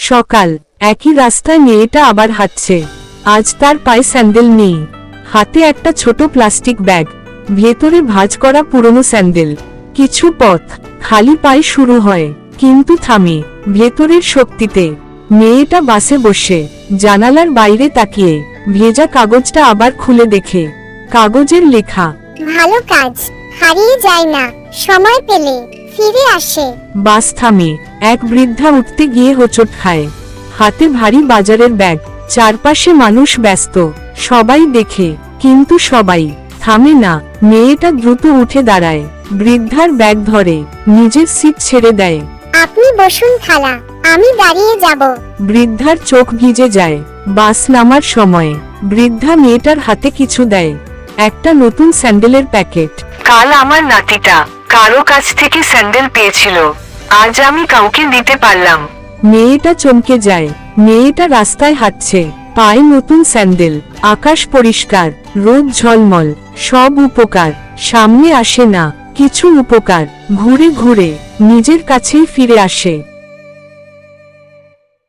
সকাল, একই রাস্তায় মেয়েটা আবার হাঁটছে। আজ তার পায়ে স্যান্ডেল নেই, হাতে একটা ছোট প্লাস্টিক ব্যাগ, ভেতরে ভাঁজ করা পুরনো স্যান্ডেল। কিছু পথ খালি পায়ে শুরু হয়, কিন্তু থামে ভেতরের শক্তিতে। মেয়েটা বাসে বসে জানালার বাইরে তাকিয়ে ভেজা কাগজটা আবার খুলে দেখে। কাগজের লেখা, ভালো কাজ হারিয়ে যায় না, সময় পেলে ফিরে আসে। বাস থামে, এক বৃদ্ধা উঠতে গিয়ে হোঁচট খায়। হাতে ভারী বাজারের ব্যাগ, চারপাশে মানুষ ব্যস্ত, সবাই দেখে কিন্তু সবাই থামে না। মেয়েটা দ্রুত উঠে দাঁড়ায়, বৃদ্ধার ব্যাগ ধরে নিজের সিট ছেড়ে দেয়। আপনি বসুন খালা, আমি দাঁড়িয়ে যাব। বৃদ্ধার চোখ ভিজে যায়। বাস নামার সময় বৃদ্ধা মেয়েটার হাতে কিছু দেয়, একটা নতুন স্যান্ডেলের প্যাকেট। কাল আমার নাতিটা কারো কাছ থেকে স্যান্ডেল পেয়েছিল, আজ আমি কাউকে দিতে পারলাম। মেয়েটা চমকে যায়। মেয়েটা রাস্তায় হাঁটছে, পায়ে নতুন স্যান্ডেল, আকাশ পরিষ্কার, রোদ ঝলমল, সব উপকার সামনে আসে না, কিছু উপকার ঘুরে ঘুরে নিজের কাছেই ফিরে আসে।